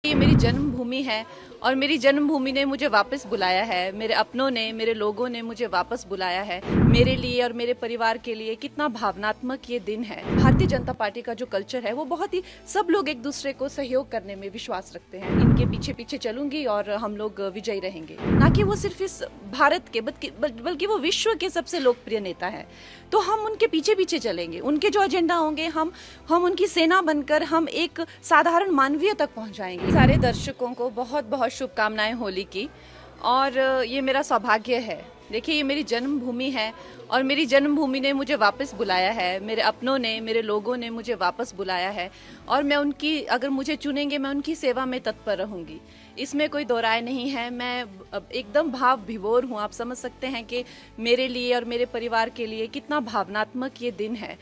ये मेरी जन्मभूमि है और मेरी जन्मभूमि ने मुझे वापस बुलाया है। मेरे अपनों ने, मेरे लोगों ने मुझे वापस बुलाया है। मेरे लिए और मेरे परिवार के लिए कितना भावनात्मक ये दिन है। भारतीय जनता पार्टी का जो कल्चर है वो बहुत ही, सब लोग एक दूसरे को सहयोग करने में विश्वास रखते हैं। इनके पीछे पीछे चलूंगी और हम लोग विजयी रहेंगे। ना कि वो सिर्फ इस भारत के बल्कि वो विश्व के सबसे लोकप्रिय नेता है। तो हम उनके पीछे पीछे चलेंगे। उनके जो एजेंडा होंगे हम उनकी सेना बनकर हम एक साधारण मानवीय तक पहुंचाएंगे। सारे दर्शकों को बहुत बहुत शुभकामनाएं होली की। और ये मेरा सौभाग्य है। देखिए, ये मेरी जन्मभूमि है और मेरी जन्मभूमि ने मुझे वापस बुलाया है। मेरे अपनों ने, मेरे लोगों ने मुझे वापस बुलाया है और मैं उनकी, अगर मुझे चुनेंगे, मैं उनकी सेवा में तत्पर रहूंगी। इसमें कोई दो राय नहीं है। मैं एकदम भाव विभोर हूँ। आप समझ सकते हैं कि मेरे लिए और मेरे परिवार के लिए कितना भावनात्मक ये दिन है।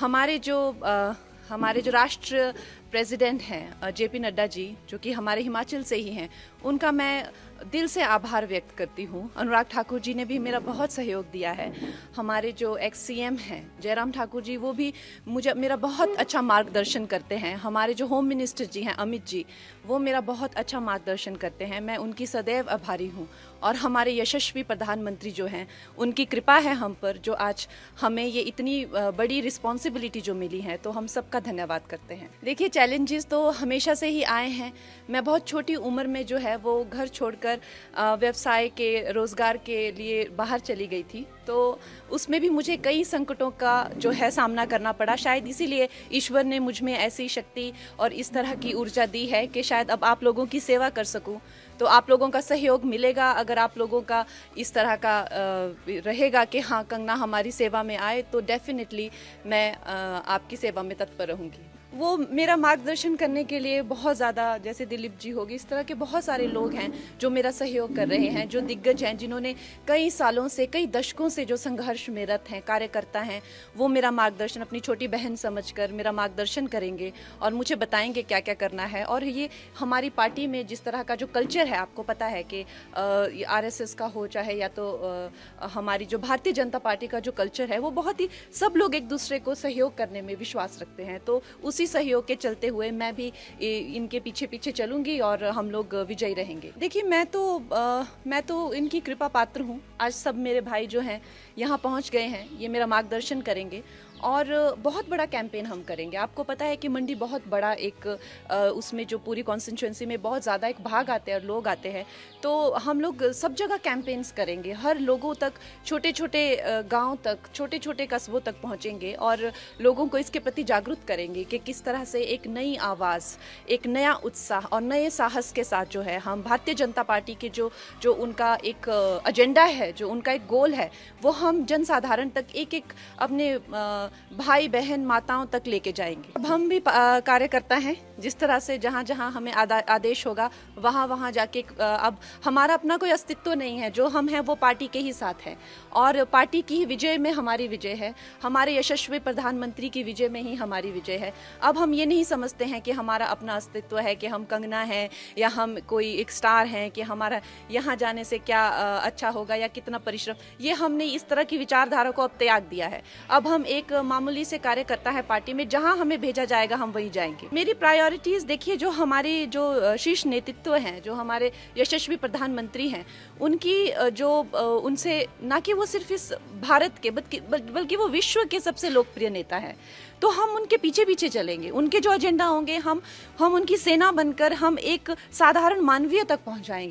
हमारे जो राष्ट्र प्रेसिडेंट हैं जेपी नड्डा जी, जो कि हमारे हिमाचल से ही हैं, उनका मैं दिल से आभार व्यक्त करती हूँ। अनुराग ठाकुर जी ने भी मेरा बहुत सहयोग दिया है। हमारे जो एक्स सीएम हैं जयराम ठाकुर जी, वो भी मेरा बहुत अच्छा मार्गदर्शन करते हैं। हमारे जो होम मिनिस्टर जी हैं अमित जी, वो मेरा बहुत अच्छा मार्गदर्शन करते हैं। मैं उनकी सदैव आभारी हूँ। और हमारे यशस्वी प्रधानमंत्री जो हैं, उनकी कृपा है हम पर, जो आज हमें ये इतनी बड़ी रिस्पॉन्सिबिलिटी जो मिली है, तो हम सबका धन्यवाद करते हैं। देखिए, चैलेंजेस तो हमेशा से ही आए हैं। मैं बहुत छोटी उम्र में जो है वो घर छोड़कर व्यवसाय के, रोजगार के लिए बाहर चली गई थी। तो उसमें भी मुझे कई संकटों का जो है सामना करना पड़ा। शायद इसीलिए ईश्वर ने मुझ में ऐसी शक्ति और इस तरह की ऊर्जा दी है कि शायद अब आप लोगों की सेवा कर सकूं। तो आप लोगों का सहयोग मिलेगा। अगर आप लोगों का इस तरह का रहेगा कि हाँ, कंगना हमारी सेवा में आए, तो डेफिनेटली मैं आपकी सेवा में तत्पर रहूंगी। वो मेरा मार्गदर्शन करने के लिए बहुत ज़्यादा, जैसे दिलीप जी होगी, इस तरह के बहुत सारे लोग हैं जो मेरा सहयोग कर रहे हैं, जो दिग्गज हैं, जिन्होंने कई सालों से, कई दशकों से जो संघर्ष में रत हैं, कार्यकर्ता हैं, वो मेरा मार्गदर्शन अपनी छोटी बहन समझकर मेरा मार्गदर्शन करेंगे और मुझे बताएंगे क्या क्या करना है। और ये हमारी पार्टी में जिस तरह का जो कल्चर है, आपको पता है कि आरएसएस का हो चाहे या तो हमारी जो भारतीय जनता पार्टी का जो कल्चर है, वो बहुत ही, सब लोग एक दूसरे को सहयोग करने में विश्वास रखते हैं। तो उसी सहयोग के चलते हुए मैं भी इनके पीछे पीछे चलूंगी और हम लोग विजयी रहेंगे। देखिए, मैं तो इनकी कृपा पात्र हूँ। आज सब मेरे भाई जो हैं यहाँ पहुँच गए हैं, ये मेरा मार्गदर्शन करेंगे और बहुत बड़ा कैंपेन हम करेंगे। आपको पता है कि मंडी बहुत बड़ा एक, उसमें जो पूरी कॉन्स्टिट्यूंसी में बहुत ज़्यादा एक भाग आते हैं और लोग आते हैं। तो हम लोग सब जगह कैंपेन्स करेंगे, हर लोगों तक, छोटे छोटे गांव तक, छोटे छोटे कस्बों तक पहुंचेंगे और लोगों को इसके प्रति जागरूक करेंगे कि किस तरह से एक नई आवाज़, एक नया उत्साह और नए साहस के साथ जो है हम भारतीय जनता पार्टी के जो उनका एक एजेंडा है, जो उनका एक गोल है, वो हम जनसाधारण तक, एक एक अपने भाई बहन माताओं तक लेके जाएंगे। अब हम भी कार्यकर्ता हैं। जिस तरह से जहाँ जहाँ हमें आदेश होगा वहाँ वहाँ जाके, अब हमारा अपना कोई अस्तित्व नहीं है। जो हम हैं वो पार्टी के ही साथ हैं और पार्टी की ही विजय में हमारी विजय है। हमारे यशस्वी प्रधानमंत्री की विजय में ही हमारी विजय है। अब हम ये नहीं समझते हैं कि हमारा अपना अस्तित्व है, कि हम कंगना हैं या हम कोई एक स्टार हैं, कि हमारा यहाँ जाने से क्या अच्छा होगा या कितना परिश्रम। ये हमने इस तरह की विचारधारा को अब त्याग दिया है। अब हम एक मामूली से कार्यकर्ता है पार्टी में, जहां हमें भेजा जाएगा हम वहीं जाएंगे। मेरी प्रायोरिटीज देखिए, जो हमारे जो शीर्ष नेतृत्व हैं, जो हमारे यशस्वी प्रधानमंत्री हैं, उनकी उनसे, ना कि वो सिर्फ इस भारत के बल्कि वो विश्व के सबसे लोकप्रिय नेता है। तो हम उनके पीछे पीछे चलेंगे। उनके जो एजेंडा होंगे हम उनकी सेना बनकर हम एक साधारण मानवीय तक पहुंचाएंगे।